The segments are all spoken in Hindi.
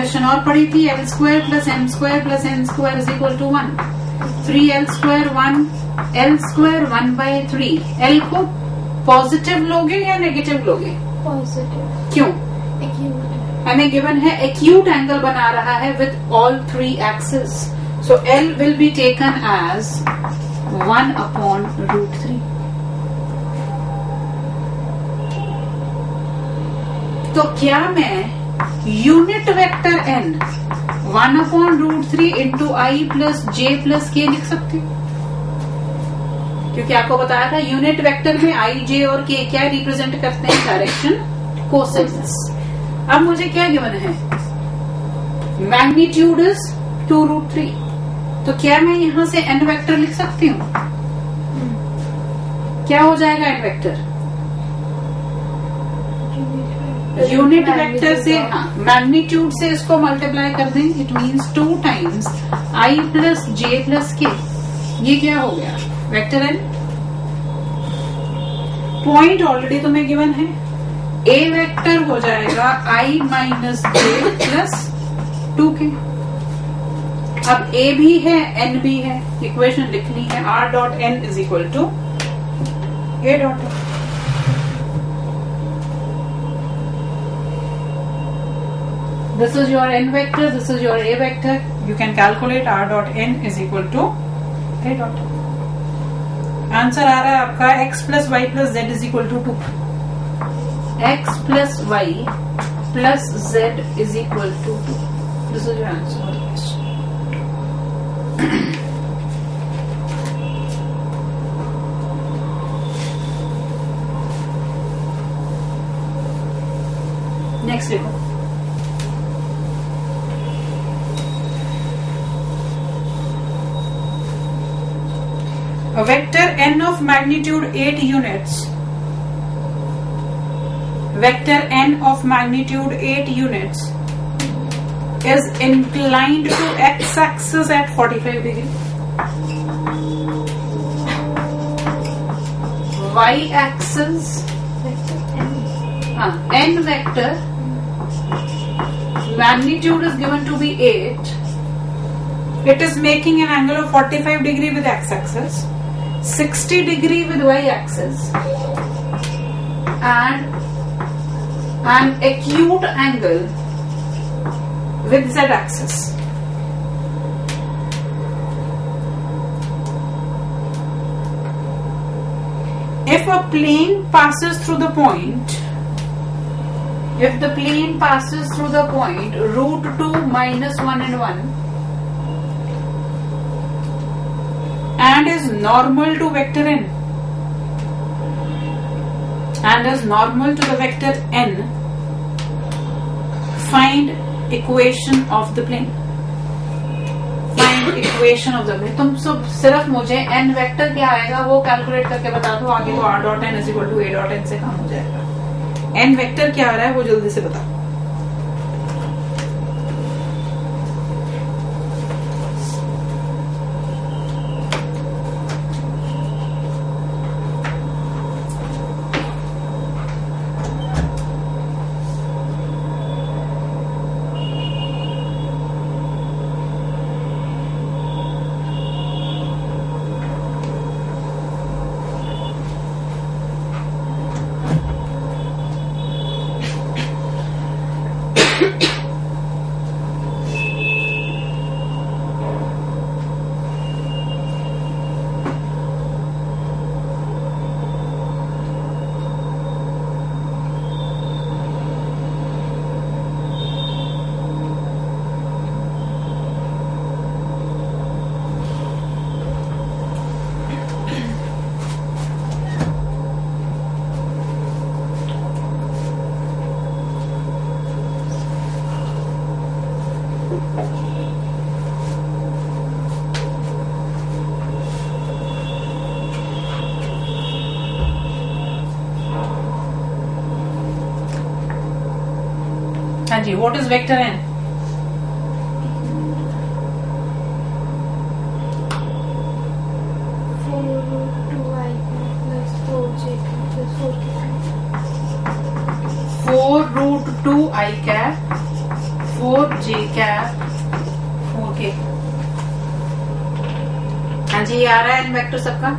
क्वेश्चन और पढ़ी थी, L square plus M square plus N square is equal to 1। 3l square 1, l square 1/3। l को पॉजिटिव लोगे या नेगेटिव लोगे? पॉजिटिव। क्यों? एक्यूट। हमें गिवन है एक्यूट एंगल बना रहा है with all 3 axis, so l will be taken as 1/√3। तो क्या मैं unit vector n 1/√3 into i plus j plus k लिख सकती हूँ? क्योंकि आपको बताया था यूनिट वेक्टर में आई, जे और के क्या रिप्रेजेंट करते हैं? Direction cosines. अब मुझे क्या गिवन है? मैग्नीट्यूड इज 2√3, तो क्या मैं यहां से n वेक्टर लिख सकती हूँ? क्या हो जाएगा n वेक्टर? यूनिट वेक्टर से, हाँ, मैग्नीट्यूड से इसको मल्टीप्लाई कर दें, it means 2 times i plus j plus k. ये क्या हो गया? Vector n. पॉइंट ऑलरेडी तुम्हें गिवन है, ए वेक्टर हो जाएगा आई माइनस जे प्लस 2k। अब ए भी है एन भी है, इक्वेशन लिखनी है r dot n is equal to a dot. This is your n vector, this is your a vector. You can calculate r dot n is equal to a dot. Answer आ रहा है आपका x plus y plus z is equal to 2. x plus y plus z is equal to 2. This is your answer for the question. Next देखो, a vector n of magnitude 8 units, vector n of magnitude 8 units is inclined to x-axis at 45 degree, y-axis n vector, magnitude is given to be 8, it is making an angle of 45 degree with x-axis, 60 degree with y-axis, and an acute angle with z-axis. If a plane passes through the point, if the plane passes through the point root 2 minus 1 and 1 and is normal to vector n and is normal to the vector n, find equation of the plane. Find equation of the plane. तुम सब सिर्फ मुझे n वेक्टर क्या आएगा वो कैलकुलेट करके बता दो, आगे तो r dot n is equal to a dot n से काम हो जाएगा। n वेक्टर क्या आ रहा है वो जल्दी से बताओ। हाँ जी, what is vector n? Four root two i cap 4j cap 4k। हाँ जी, ये आ रहा है एन वेक्टर सबका।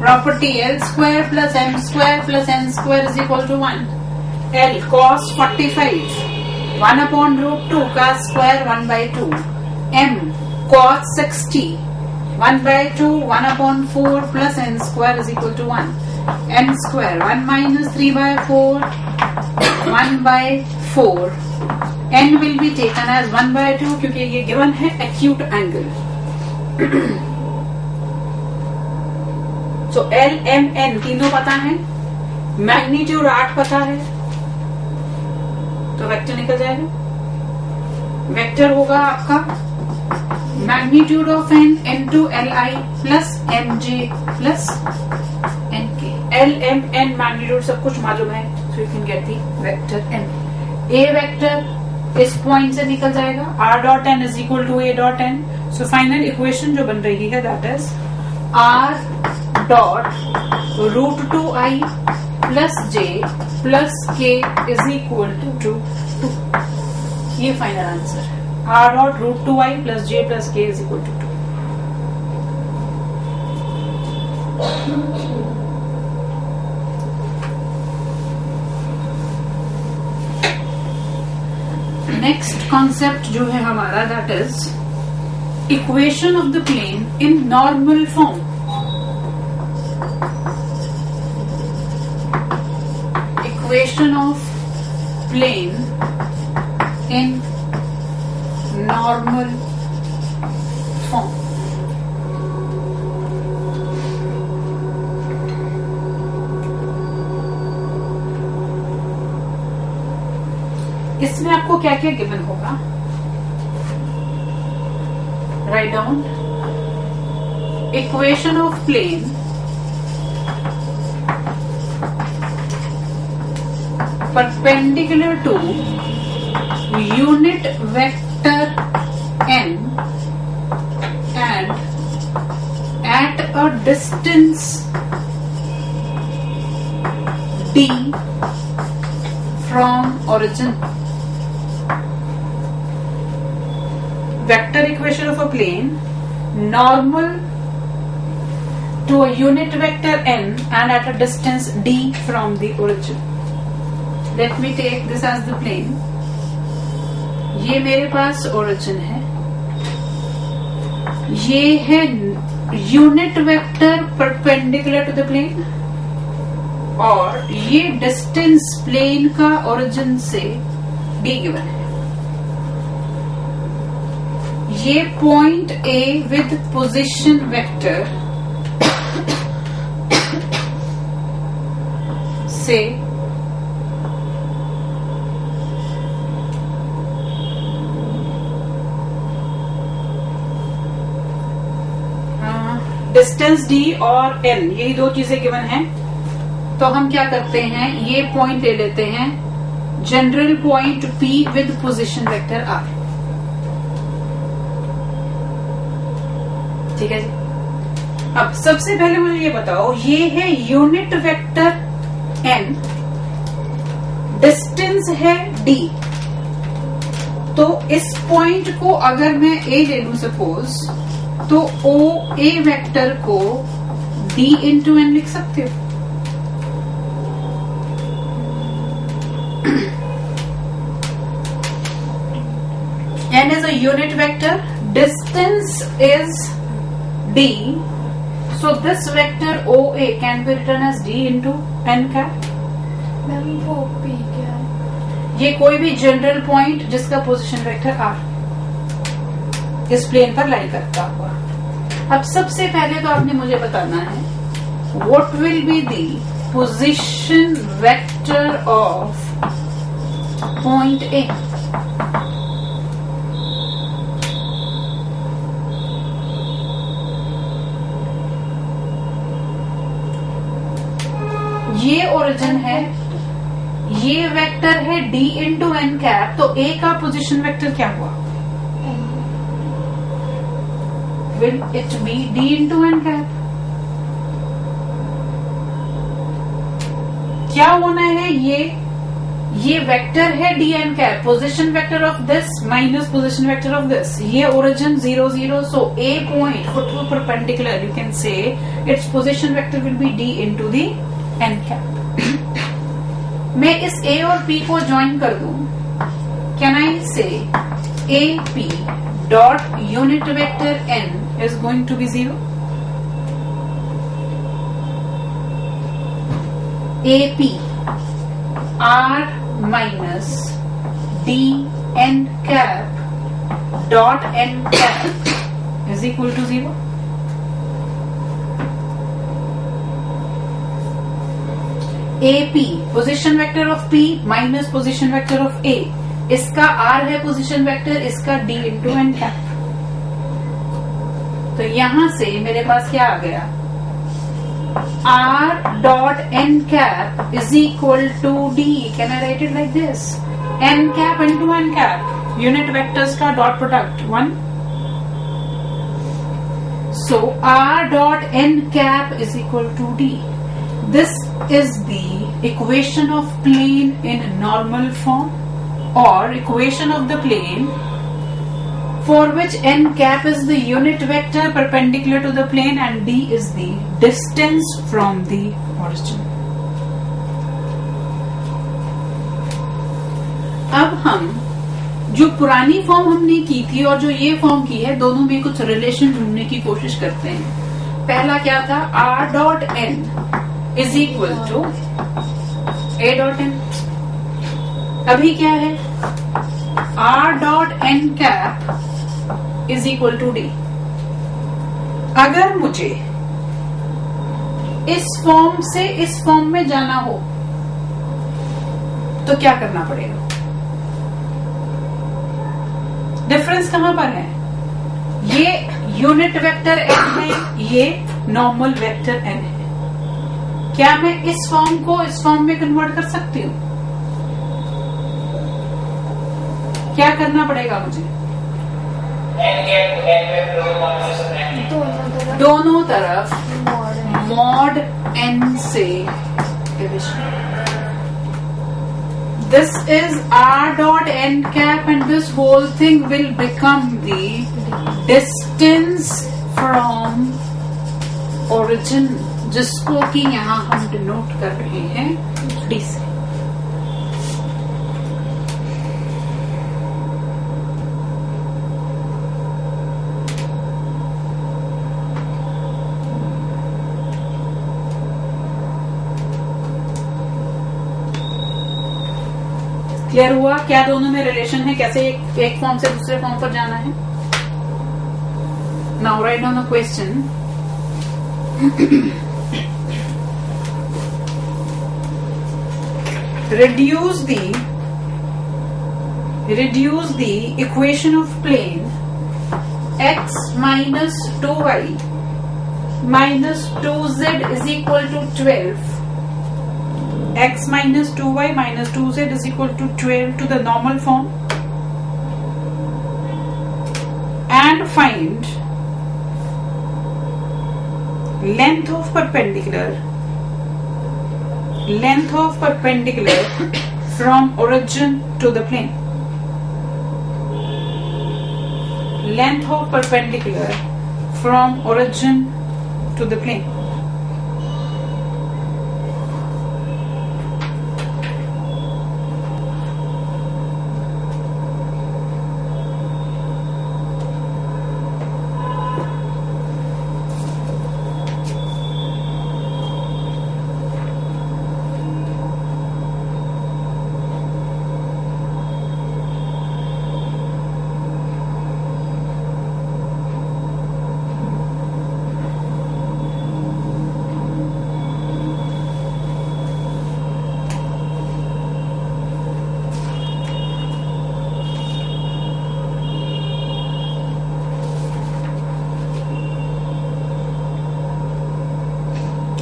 Property L square plus M square plus N square is equal to 1। L cos 45 1/√2 का square 1/2। M cos 60 1/2 1/4 plus N square is equal to 1। N square 1 minus 3/4 1/4। N will be taken as 1/2 क्योंकि ये गिवन है एक्यूट एंगल। तो L M N तीनों पता है, मैग्नीट्यूड 8 पता है, तो वेक्टर निकल जाएगा। वेक्टर होगा आपका magnitude of N into Li plus Mj plus Nk। L M N magnitude सब कुछ मालूम है, so you can get the vector N। A vector इस पॉइंट से निकल जाएगा, R dot N is equal to A dot N। So final equation जो बन रही है that is R dot √2i plus j plus k is equal to 2। ये फाइनल आंसर है। R dot √2i plus j plus k is equal to 2। Next concept जो है हमारा that is equation of the plane in normal form. Equation of plane in normal form। इसमें आपको क्या क्या गिवन होगा, write down equation of plane perpendicular to unit vector n and at a distance d from origin। Vector equation of a plane normal to a unit vector n and at a distance d from the origin। Let me take this as the plane। ये मेरे पास ओरिजिन है, ये है unit vector perpendicular to the plane, और ये डिस्टेंस प्लेन का ओरिजिन से d गिवन है। ये point A with position vector से डिस्टेंस d और n, यही दो चीजें गिवन हैं। तो हम क्या करते हैं, ये पॉइंट ले लेते हैं general point P with position vector R। ठीक है जी। अब सबसे पहले मुझे ये बताओ, ये है यूनिट वेक्टर n, डिस्टेंस है d। तो इस पॉइंट को अगर मैं A ले लूं सपोज, तो ओ ए वेक्टर को d इंटू एन लिख सकते हो। n is a unit vector, distance is d, so this vector OA can be written as d into n cap। Ma'am वो P क्या है? ये कोई भी जनरल पॉइंट जिसका पोजीशन वेक्टर r इस प्लेन पर लाई करता हुआ। अब सबसे पहले तो आपने मुझे बताना है what will be the position vector of point A. ये ओरिजिन है, ये वेक्टर है d इंटू एन कैप, तो a का पोजीशन वेक्टर क्या हुआ, will it be d into n cap? क्या होना है, ये वेक्टर है d n cap, position vector of this minus position vector of this, ये origin 0 0, so a point foot perpendicular, you can say its position vector will be d into the n cap. मैं इस ए और पी को ज्वाइन कर दूं, can I say A P dot unit vector n is going to be 0। A P r minus d n cap dot n cap is equal to 0। A P position vector of P minus position vector of A, इसका आर है पोजिशन वेक्टर, इसका डी इंटू एन कैप। तो यहां से मेरे पास क्या आ गया, R dot n cap is equal to D. Can I write it like this? N cap into n cap. Unit vectors का dot product 1. So R dot n cap is equal to D. This is the equation of plane in normal form or equation of the plane for which n cap is the unit vector perpendicular to the plane and d is the distance from the origin. अब हम जो पुरानी फॉर्म हमने की थी और जो ये फॉर्म की है, दोनों में कुछ रिलेशन ढूंढने की कोशिश करते हैं। पहला क्या था, r dot n is equal to a dot n। अभी क्या है, r dot n cap is equal to d. अगर मुझे इस फॉर्म से इस फॉर्म में जाना हो तो क्या करना पड़ेगा? डिफरेंस कहां पर है, ये यूनिट वेक्टर n है, ये नॉर्मल वेक्टर n है। क्या मैं इस फॉर्म को इस फॉर्म में कन्वर्ट कर सकती हूं? क्या करना पड़ेगा मुझे? दोनों तरफ मॉड n से division. This is r dot n cap and this whole thing will become the distance from origin, जिसको कि यहाँ हम डिनोट कर रहे हैं d से। क्लियर हुआ क्या दोनों में रिलेशन है, कैसे एक फॉर्म से दूसरे फॉर्म पर जाना है? Now write down the question. reduce the equation of plane x minus 2y minus 2z is equal to 12, x minus 2y minus 2z is equal to 12 to the normal form, and find length of perpendicular from origin to the plane, length of perpendicular from origin to the plane।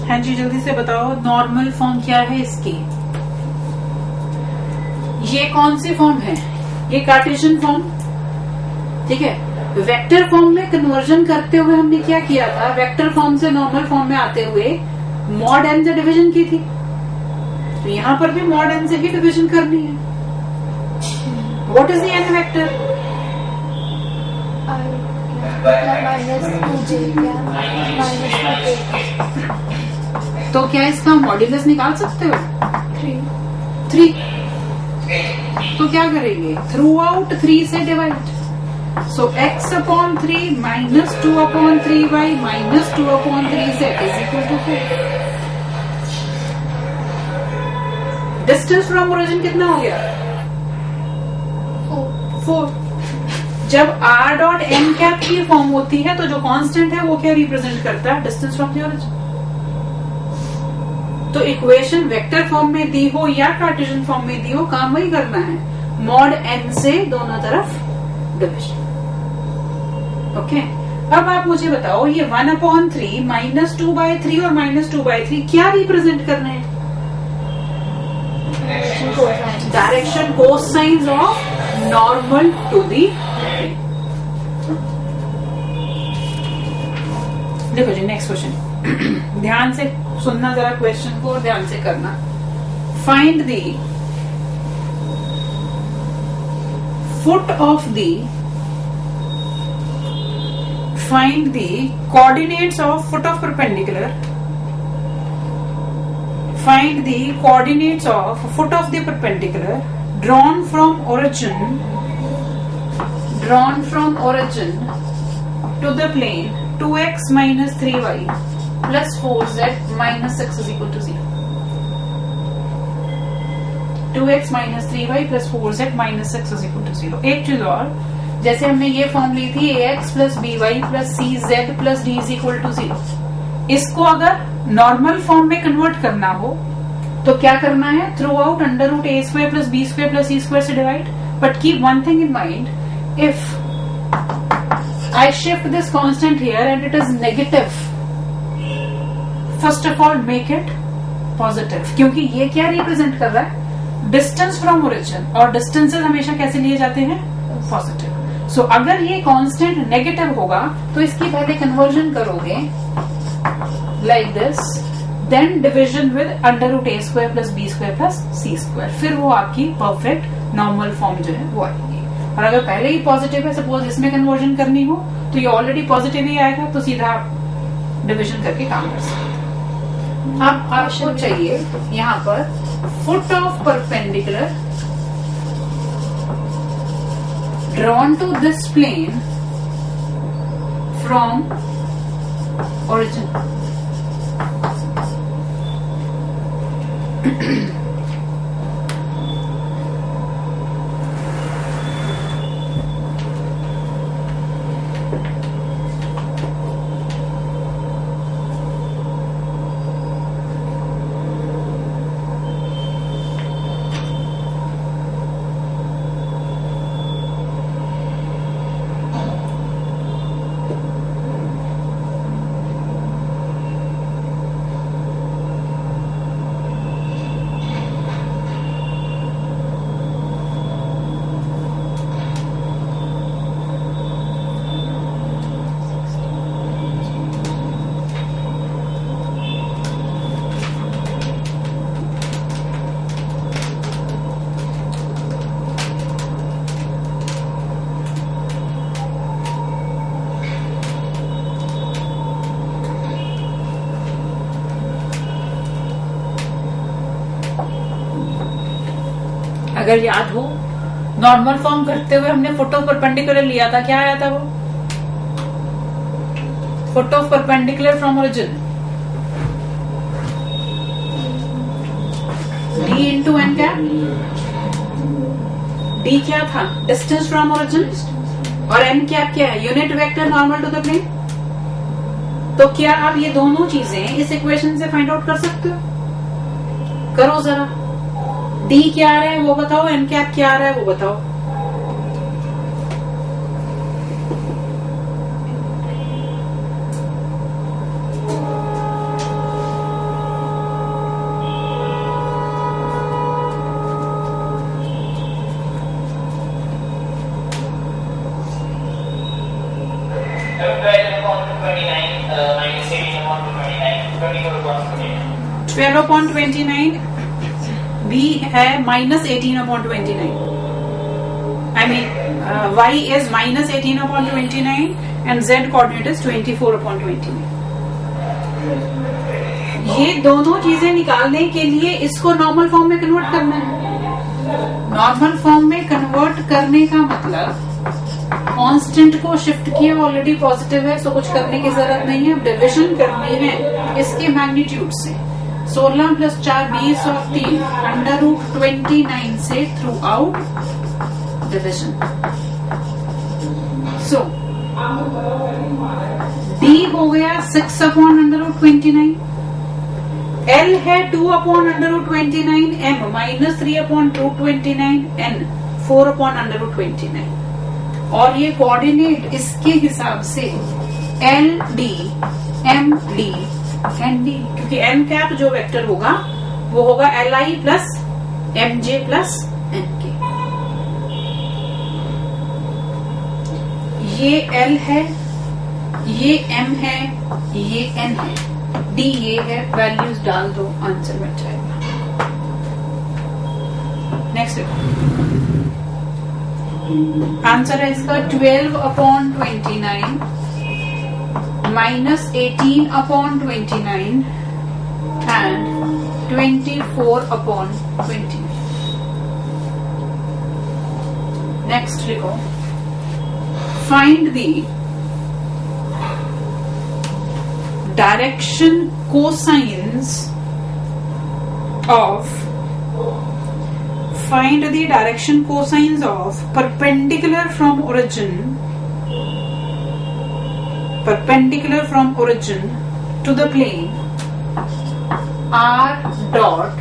हाँ जी, जल्दी से बताओ नॉर्मल फॉर्म क्या है इसकी? ये कौन सी फॉर्म है? ये कार्टेशियन फॉर्म, ठीक है। वेक्टर फॉर्म में कन्वर्जन करते हुए हमने क्या किया था, वेक्टर फॉर्म से नॉर्मल फॉर्म में आते हुए मॉड n से डिवीजन की थी। तो यहाँ पर भी मॉड n से ही डिवीजन करनी है. What is the n vector? Minus 2j क्या माइनस 2k. तो क्या इसका मॉड्यूलस निकाल सकते हो? 3. तो क्या करेंगे? थ्रू आउट 3 से divide. So x upon 3 minus 2 upon 3y minus 2 upon 3z is equal to 4. Distance from origin कितना हो गया? 4. जब r डॉट n कैप की फॉर्म होती है तो जो कांस्टेंट है वो क्या रिप्रेजेंट करता है? Distance from the origin. तो इक्वेशन वेक्टर फॉर्म में दी हो या कार्टेशियन फॉर्म में दी हो, काम वही करना है. मॉड n से दोनों तरफ डिविजन. ओके. अब आप मुझे बताओ ये 1/3 माइनस 2/3 और माइनस 2/3 क्या रिप्रेजेंट कर रहे हैं? Direction cosines of normal to the. देखो जी नेक्स्ट क्वेश्चन. ध्यान से सुनना जरा क्वेश्चन को और ध्यान से करना. Find the foot of the find the coordinates of foot of perpendicular. Find the coordinates of foot of the perpendicular drawn from origin to the plane 2x minus 3y plus 4z minus x is equal to 0. 2x minus 3y plus 4z minus x is equal to 0. एक चीज और, जैसे हमने ये फॉर्म ली थी ax plus by plus cz plus d is equal to 0. इसको अगर नॉर्मल फॉर्म में कन्वर्ट करना हो तो क्या करना है? Throughout under root a square plus b square plus c square से divide. But keep one thing in mind, if I shift this constant here and it is negative, first of all make it positive, क्योंकि ये क्या रिप्रेजेंट कर रहा है? डिस्टेंस फ्रॉम ओरिजिन, और डिस्टेंसेस हमेशा कैसे लिए जाते हैं? पॉजिटिव. सो अगर ये कांस्टेंट नेगेटिव होगा तो इसकी पहले कन्वर्जन करोगे like this, then division with under root a square plus b square plus c square, फिर वो आपकी परफेक्ट नॉर्मल फॉर्म जो है वो आएगी. और अगर पहले ही पॉजिटिव है, सपोज इसमें कन्वर्जन करनी हो तो ये ऑलरेडी पॉजिटिव ही आएगा, तो सीधा आप डिविजन करके काम कर सकते. अब आपको चाहिए यहाँ पर foot of perpendicular drawn to this plane from origin. अगर याद हो, नॉर्मल फॉर्म करते हुए हमने फुट ऑफ परपेंडिकुलर लिया था. क्या आया था वो? Foot of perpendicular from origin d into n cap. d क्या था? Distance from origin. और n कैप क्या है? Unit vector normal to the plane. तो क्या आप ये दोनों चीजें इस इक्वेशन से फाइंड आउट कर सकते हो? करो जरा. d क्या आ रहा है वो बताओ, n कैप क्या आ रहा है वो बताओ. -18/29 24/29 v है -18/29. I mean y is -18/29 and z coordinate is 24/29. ये दोनों चीजें निकालने के लिए इसको नॉर्मल फॉर्म में कन्वर्ट करना है. नॉर्मल फॉर्म में कन्वर्ट करने का मतलब कांस्टेंट को शिफ्ट किया, ऑलरेडी पॉजिटिव है, तो कुछ करने की जरूरत नहीं है. अब डिविजन करनी है इसके मैग्नीट्यूड से. 16 + 4 20 और 3 √29 से थ्रू आउट डिविजन. सो d हो गया 6/√29, L है 2/√29, M -3/√29, N 4/√29. और ये कोऑर्डिनेट इसके हिसाब से L D M D N D, क्योंकि N कैप जो वेक्टर होगा वो होगा Li + Mj + Nk. ये L है, ये M है, ये N है, D ये है. वैल्यूज डाल दो, आंसर बन जाएगा. नेक्स्ट आंसर है इसका 12/29 -18/29 and 24/29. नेक्स्ट लिखो, find the direction cosines of perpendicular from origin to the plane r dot